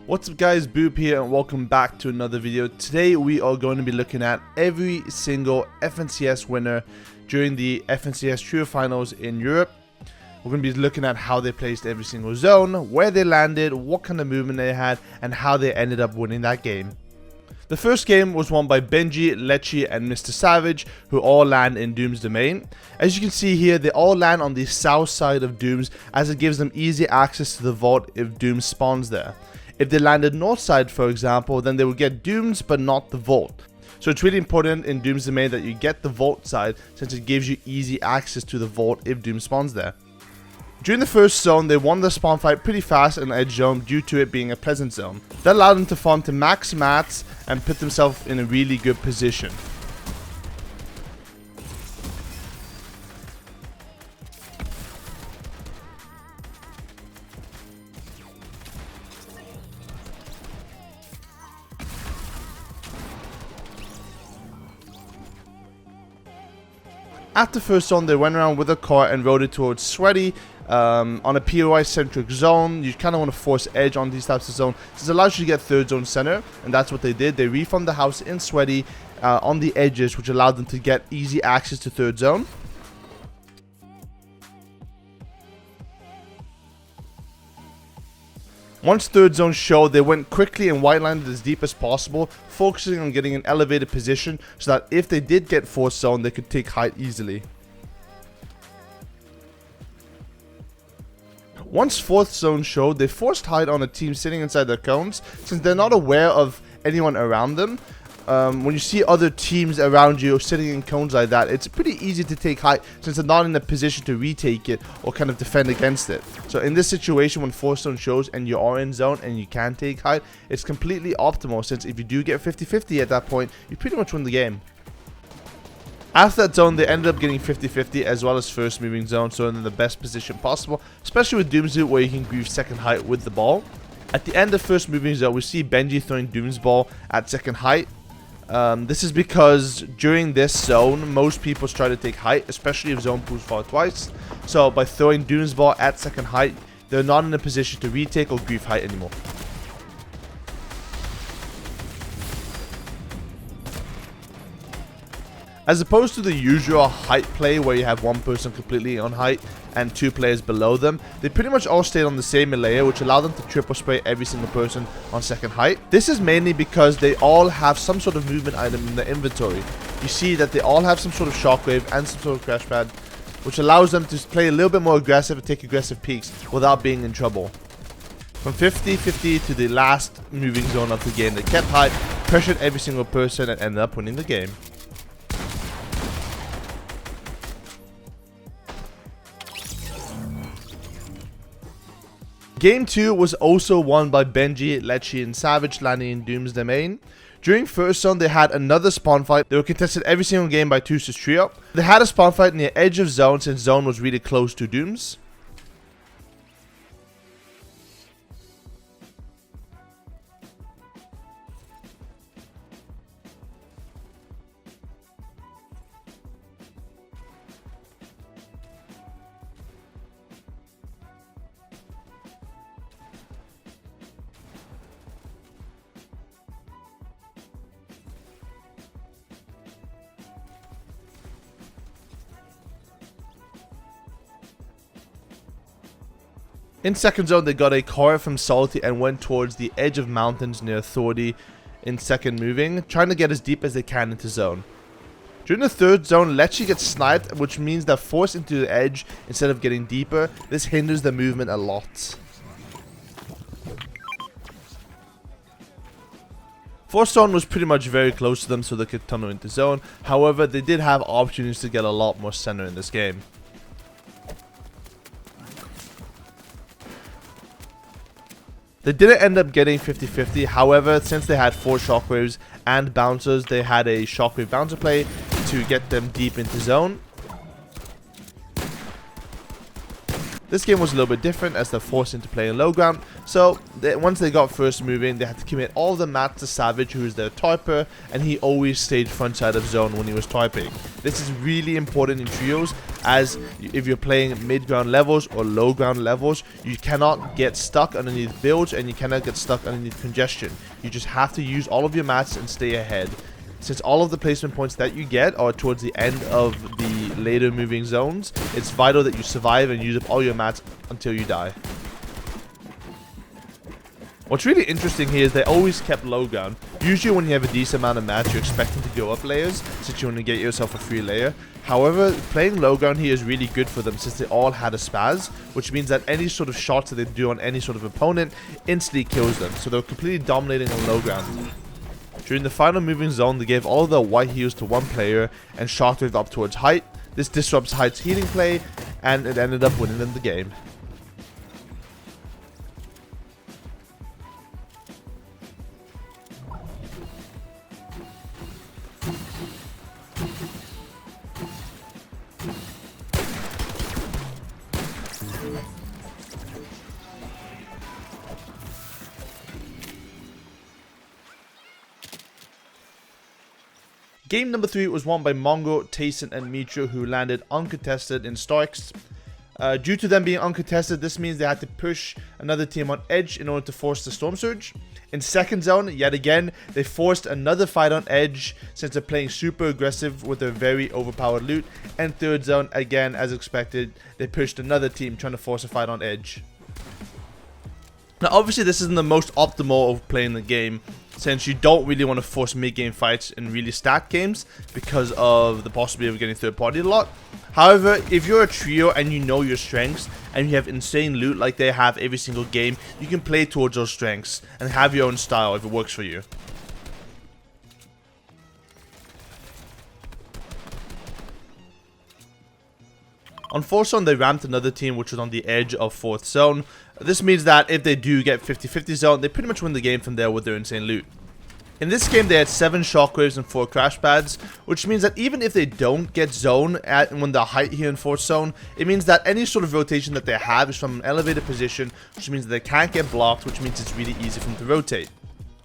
What's up guys, Boop here and welcome back to another video. Today we are going to be looking at every single FNCS winner during the FNCS Trio Finals in Europe. We're going to be looking at how they placed every single zone, where they landed, what kind of movement they had, and how they ended up winning that game. The first game was won by Benjy, Letshe, and Mr. Savage, who all land in Doom's domain. As you can see here, they all land on the south side of Doom's, as it gives them easy access to the vault if Doom spawns there. If they landed north side, for example, then they would get Doom's but not the vault. So it's really important in Doom's domain that you get the vault side, since it gives you easy access to the vault if Doom spawns there. During the first zone, they won the spawn fight pretty fast in edge zone due to it being a pleasant zone. That allowed them to farm to max mats and put themselves in a really good position. After first zone, they went around with a car and rode it towards Sweaty on a POI centric zone. You kind of want to force edge on these types of zones, since it allows you to get third zone center, and that's what they did. They reformed the house in Sweaty on the edges, which allowed them to get easy access to third zone. Once third zone showed, they went quickly and white lined as deep as possible, focusing on getting an elevated position so that if they did get fourth zone, they could take height easily. Once fourth zone showed, they forced height on a team sitting inside their cones, since they're not aware of anyone around them. When you see other teams around you sitting in cones like that, it's pretty easy to take height, since they're not in a position to retake it or kind of defend against it. So in this situation, when fourth zone shows and you are in zone and you can take height, it's completely optimal, since if you do get 50-50 at that point, you pretty much win the game. After that zone, they ended up getting 50-50 as well as first moving zone, so in the best position possible, especially with Doom's Loot, where you can grieve second height with the ball. At the end of first moving zone, we see Benjy throwing Doom's ball at second height. This is because during this zone, most people try to take height, especially if zone pools fall twice. So by throwing Doom's ball at second height, they're not in a position to retake or grief height anymore. As opposed to the usual height play where you have one person completely on height and two players below them, they pretty much all stayed on the same layer, which allowed them to triple spray every single person on second height. This is mainly because they all have some sort of movement item in their inventory. You see that they all have some sort of shockwave and some sort of crash pad, which allows them to play a little bit more aggressive and take aggressive peeks without being in trouble. From 50-50 to the last moving zone of the game, they kept height, pressured every single person, and ended up winning the game. Game 2 was also won by Benjy, Letshe, and Savage, landing in Doom's domain. During first zone, they had another spawn fight. They were contested every single game by 2 trio. They had a spawn fight near edge of zone, since zone was really close to Doom's. In second zone, they got a car from Salty and went towards the edge of mountains near Authority in second moving, trying to get as deep as they can into zone. During the third zone, Letshe gets sniped, which means they're forced into the edge instead of getting deeper. This hinders their movement a lot. Fourth zone was pretty much very close to them, so they could tunnel into zone. However, they did have opportunities to get a lot more center in this game. They didn't end up getting 50-50, however, since they had 4 shockwaves and bouncers, they had a shockwave bouncer play to get them deep into zone. This game was a little bit different as they're forced into playing low ground, so once they got first moving, they had to commit all the mats to Savage, who is their typer, and he always stayed front side of zone when he was typing. This is really important in trios, as if you're playing mid ground levels or low ground levels, you cannot get stuck underneath builds and you cannot get stuck underneath congestion. You just have to use all of your mats and stay ahead. Since all of the placement points that you get are towards the end of the later moving zones, it's vital that you survive and use up all your mats until you die. What's really interesting here is they always kept low ground. Usually when you have a decent amount of mats, you're expecting to go up layers, since you want to get yourself a free layer. However, playing low ground here is really good for them, since they all had a spaz, which means that any sort of shots that they do on any sort of opponent instantly kills them. So they're completely dominating on low ground. During the final moving zone, they gave all of their white heals to one player and shockwaved up towards Height. This disrupts Height's healing play, and it ended up winning them the game. Game number 3 was won by Mongraal, Tayson, and Mitro, who landed uncontested in Starks. Due to them being uncontested, this means they had to push another team on edge in order to force the Storm Surge. In second zone, yet again, they forced another fight on edge since they're playing super aggressive with their very overpowered loot. And third zone, again, as expected, they pushed another team trying to force a fight on edge. Now, obviously, this isn't the most optimal of playing the game, since you don't really want to force mid-game fights in really stacked games because of the possibility of getting third-party a lot. However, if you're a trio and you know your strengths and you have insane loot like they have every single game, you can play towards those strengths and have your own style if it works for you. On 4th zone, they ramped another team which was on the edge of 4th zone. This means that if they do get 50-50 zone, they pretty much win the game from there with their insane loot. In this game, they had 7 shockwaves and 4 crash pads, which means that even if they don't get zone when they're height here in 4th zone, it means that any sort of rotation that they have is from an elevated position, which means that they can't get blocked, which means it's really easy for them to rotate.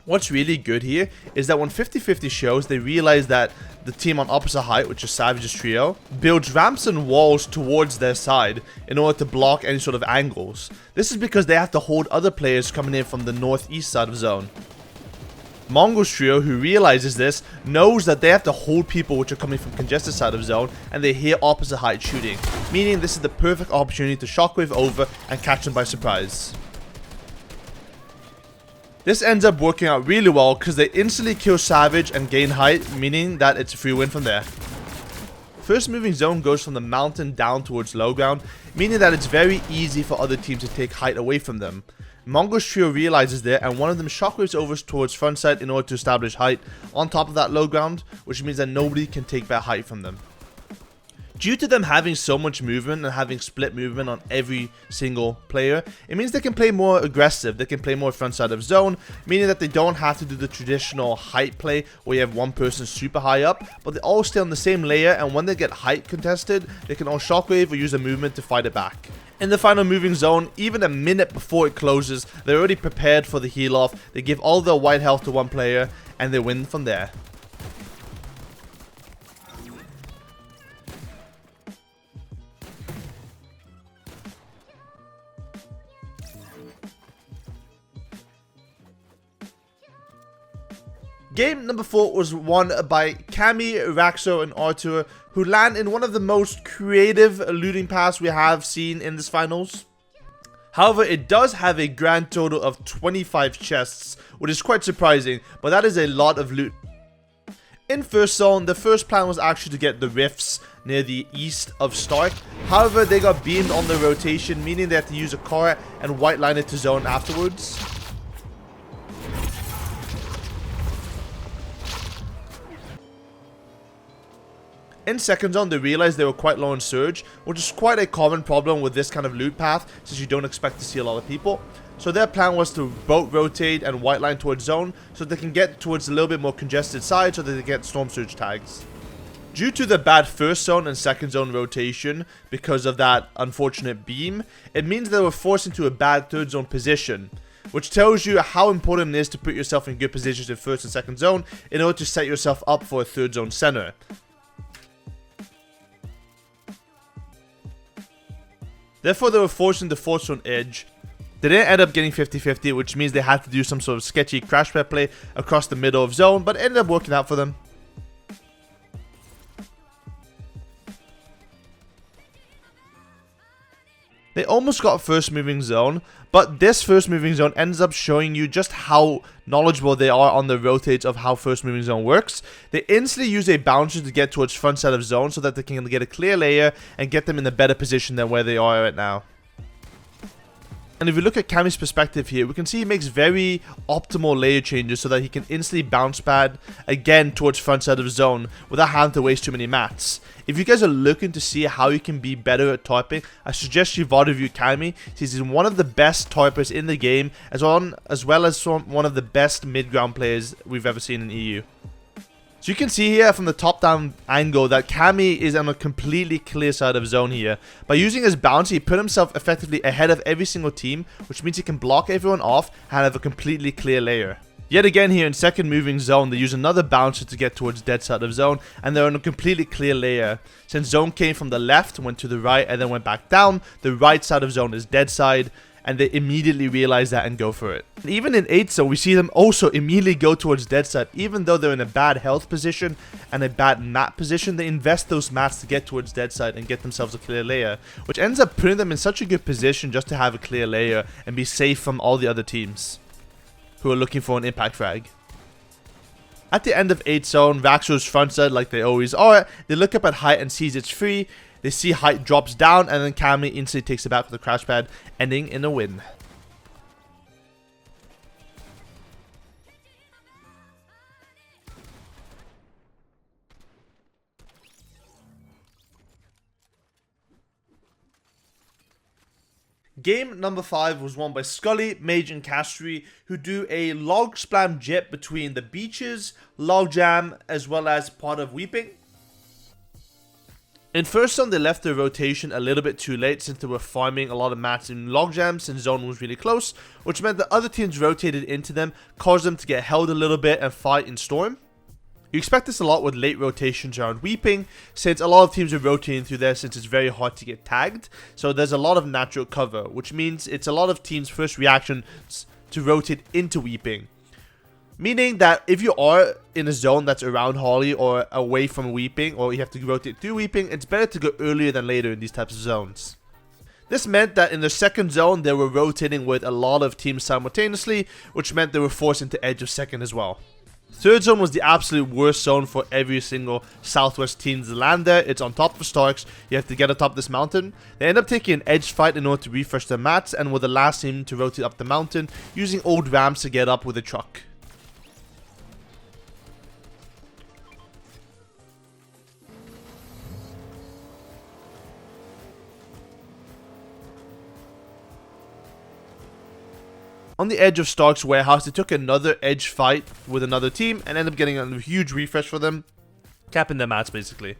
What's really good here is that when 50-50 shows, they realize that the team on opposite height, which is Savage's trio, builds ramps and walls towards their side in order to block any sort of angles. This is because they have to hold other players coming in from the northeast side of zone. Mongraal's trio, who realizes this, knows that they have to hold people which are coming from congested side of zone, and they hear opposite height shooting, meaning this is the perfect opportunity to shockwave over and catch them by surprise. This ends up working out really well because they instantly kill Savage and gain height, meaning that it's a free win from there. First moving zone goes from the mountain down towards low ground, meaning that it's very easy for other teams to take height away from them. Mongraal's trio realizes there, and one of them shockwaves over towards front side in order to establish height on top of that low ground, which means that nobody can take that height from them. Due to them having so much movement and having split movement on every single player, it means they can play more aggressive, they can play more front side of zone, meaning that they don't have to do the traditional height play where you have one person super high up, but they all stay on the same layer, and when they get height contested, they can all shockwave or use a movement to fight it back. In the final moving zone, even a minute before it closes, they're already prepared for the heal off, they give all their white health to one player, and they win from there. Game number 4 was won by Castery, Rakso, and Artor, who land in one of the most creative looting paths we have seen in this finals. However, it does have a grand total of 25 chests, which is quite surprising, but that is a lot of loot. In first zone, the first plan was actually to get the rifts near the east of Stark. However, they got beamed on the rotation, meaning they had to use a car and white line it to zone afterwards. In second zone, they realized they were quite low on surge, which is quite a common problem with this kind of loot path, since you don't expect to see a lot of people. So their plan was to boat rotate and white line towards zone, so they can get towards a little bit more congested side so that they get storm surge tags. Due to the bad first zone and second zone rotation, because of that unfortunate beam, it means they were forced into a bad third zone position, which tells you how important it is to put yourself in good positions in first and second zone in order to set yourself up for a third zone center. Therefore, they were forced into fourth zone edge. They didn't end up getting 50-50, which means they had to do some sort of sketchy crash pad play across the middle of zone, but it ended up working out for them. They almost got first moving zone, but this first moving zone ends up showing you just how knowledgeable they are on the rotates of how first moving zone works. They instantly use a bouncer to get towards front side of zone so that they can get a clear layer and get them in a better position than where they are right now. And if you look at Cammy's perspective here, we can see he makes very optimal layer changes so that he can instantly bounce pad again towards front side of zone without having to waste too many mats. If you guys are looking to see how you can be better at typing, I suggest you VOD review Cammy, since he's one of the best typers in the game, as well as one of the best mid-ground players we've ever seen in EU. So you can see here from the top-down angle that Cammy is on a completely clear side of zone here. By using his bounce, he put himself effectively ahead of every single team, which means he can block everyone off and have a completely clear layer. Yet again here in second moving zone, they use another bouncer to get towards dead side of zone, and they're on a completely clear layer. Since zone came from the left, went to the right, and then went back down, the right side of zone is dead side, and they immediately realize that and go for it. And even in 8 zone, we see them also immediately go towards dead side. Even though they're in a bad health position and a bad mat position, they invest those mats to get towards dead side and get themselves a clear layer, which ends up putting them in such a good position just to have a clear layer and be safe from all the other teams who are looking for an impact frag. At the end of 8 zone, Rakso's front side, like they always are, they look up at height and sees it's free. They see height drops down, and then Cammy instantly takes it back with a crash pad, ending in a win. Game number 5 was won by Scolleh, Maage, and Castery, who do a log splam jet between the beaches, log jam, as well as part of weeping. In first zone, they left their rotation a little bit too late since they were farming a lot of mats in logjam since zone was really close, which meant that other teams rotated into them, caused them to get held a little bit and fight in storm. You expect this a lot with late rotations around weeping, since a lot of teams are rotating through there since it's very hard to get tagged, so there's a lot of natural cover, which means it's a lot of teams' first reactions to rotate into weeping. Meaning that if you are in a zone that's around Holly or away from weeping, or you have to rotate through weeping, it's better to go earlier than later in these types of zones. This meant that in the second zone, they were rotating with a lot of teams simultaneously, which meant they were forced into edge of second as well. Third zone was the absolute worst zone for every single southwest team to land there. It's on top of Starks. You have to get atop this mountain. They end up taking an edge fight in order to refresh their mats, and were the last team to rotate up the mountain, using old ramps to get up with a truck. On the edge of Stark's warehouse, they took another edge fight with another team and ended up getting a huge refresh for them, capping their mats basically.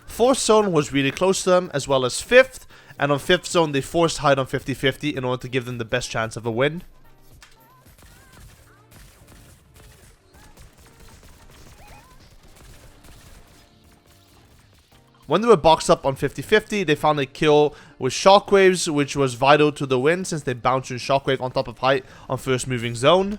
Fourth zone was really close to them, as well as fifth. And on 5th zone, they forced height on 50-50 in order to give them the best chance of a win. When they were boxed up on 50-50, they found a kill with shockwaves, which was vital to the win since they bounced in shockwave on top of height on first moving zone.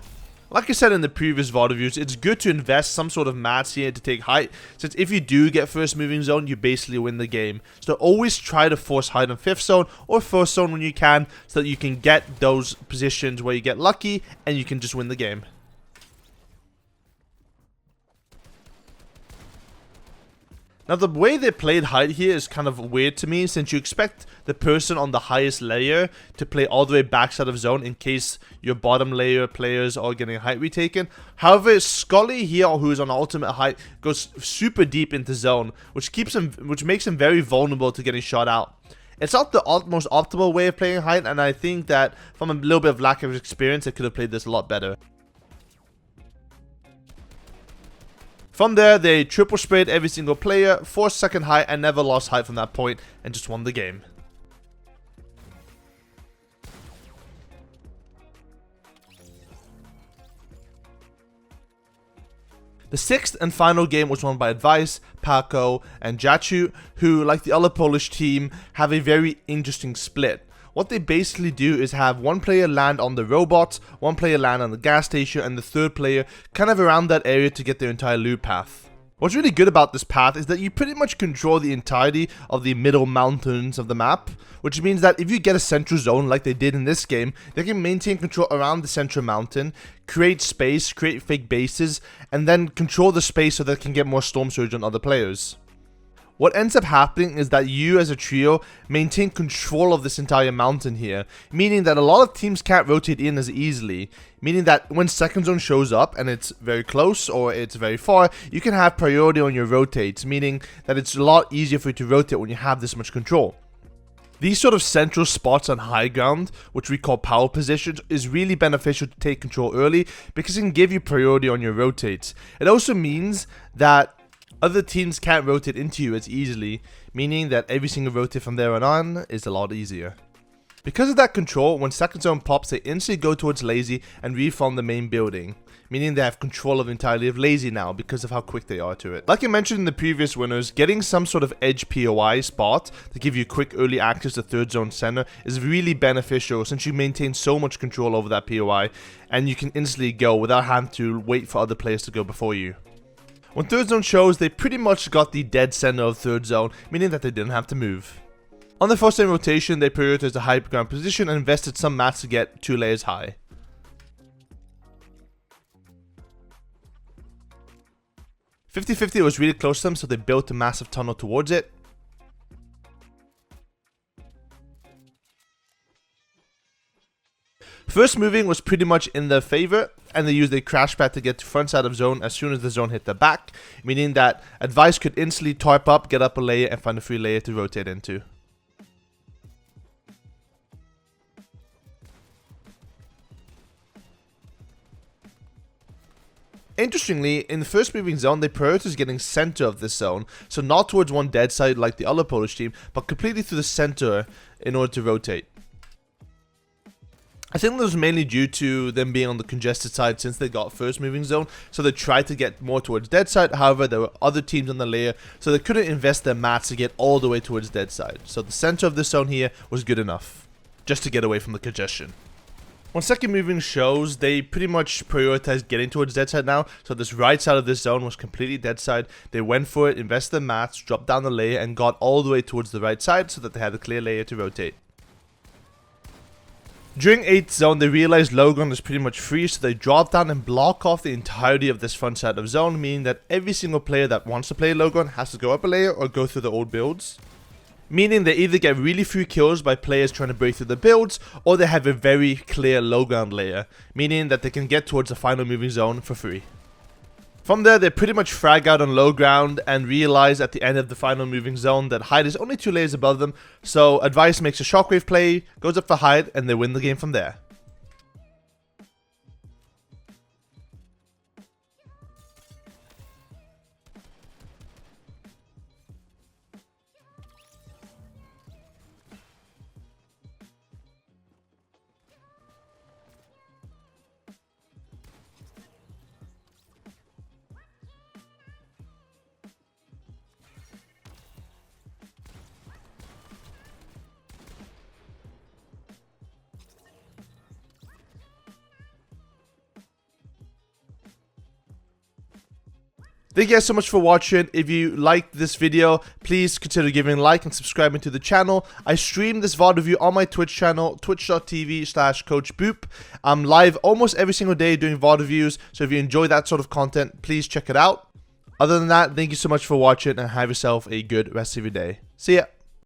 Like I said in the previous VOD reviews, it's good to invest some sort of mats here to take height, since if you do get first moving zone, you basically win the game. So always try to force height on 5th zone or 1st zone when you can, so that you can get those positions where you get lucky and you can just win the game. Now the way they played height here is kind of weird to me, since you expect the person on the highest layer to play all the way backside of zone in case your bottom layer players are getting height retaken. However, Scolleh here, who is on ultimate height, goes super deep into zone, which makes him very vulnerable to getting shot out. It's not the most optimal way of playing height, and I think that from a little bit of lack of experience, I could have played this a lot better. From there, they triple sprayed every single player, forced second height, and never lost height from that point, and just won the game. The sixth and final game was won by Advice, Packo, and Jachu, who, like the other Polish team, have a very interesting split. What they basically do is have one player land on the robots, one player land on the gas station, and the third player kind of around that area to get their entire loot path. What's really good about this path is that you pretty much control the entirety of the middle mountains of the map, which means that if you get a central zone like they did in this game, they can maintain control around the central mountain, create space, create fake bases, and then control the space so they can get more storm surge on other players. What ends up happening is that you as a trio maintain control of this entire mountain here, meaning that a lot of teams can't rotate in as easily, meaning that when second zone shows up and it's very close or it's very far, you can have priority on your rotates, meaning that it's a lot easier for you to rotate when you have this much control. These sort of central spots on high ground, which we call power positions, is really beneficial to take control early because it can give you priority on your rotates. It also means that other teams can't rotate into you as easily, meaning that every single rotate from there on is a lot easier. Because of that control, when second zone pops, they instantly go towards Lazy and reform the main building, meaning they have control of entirely of Lazy now because of how quick they are to it. Like I mentioned in the previous winners, getting some sort of edge POI spot to give you quick early access to third zone center is really beneficial since you maintain so much control over that POI and you can instantly go without having to wait for other players to go before you. When third zone shows, they pretty much got the dead center of third zone, meaning that they didn't have to move. On the first lane rotation, they prioritized the high ground position and invested some mats to get 2 layers high. $50-50 was really close to them, so they built a massive tunnel towards it. First moving was pretty much in their favor, and they used a crash pad to get to front side of zone as soon as the zone hit the back, meaning that Advice could instantly tarp up, get up a layer, and find a free layer to rotate into. Interestingly, in the first moving zone, they prioritized getting center of this zone, so not towards one dead side like the other Polish team, but completely through the center in order to rotate. I think that was mainly due to them being on the congested side since they got first moving zone, so they tried to get more towards dead side. However, there were other teams on the layer, so they couldn't invest their mats to get all the way towards dead side. So the center of this zone here was good enough, just to get away from the congestion. When second moving shows, they pretty much prioritized getting towards dead side now, so this right side of this zone was completely dead side. They went for it, invested their mats, dropped down the layer, and got all the way towards the right side so that they had a clear layer to rotate. During 8th zone, they realized low ground is pretty much free, so they drop down and block off the entirety of this front side of zone, meaning that every single player that wants to play low ground has to go up a layer or go through the old builds. Meaning they either get really few kills by players trying to break through the builds, or they have a very clear low ground layer, meaning that they can get towards the final moving zone for free. From there, they pretty much frag out on low ground and realize at the end of the final moving zone that height is only 2 layers above them, so Advice makes a shockwave play, goes up for height, and they win the game from there. Thank you guys so much for watching. If you liked this video, please consider giving a like and subscribing to the channel. I stream this VOD review on my Twitch channel, twitch.tv/CoachBoop. I'm live almost every single day doing VOD reviews, so if you enjoy that sort of content, please check it out. Other than that, thank you so much for watching and have yourself a good rest of your day. See ya.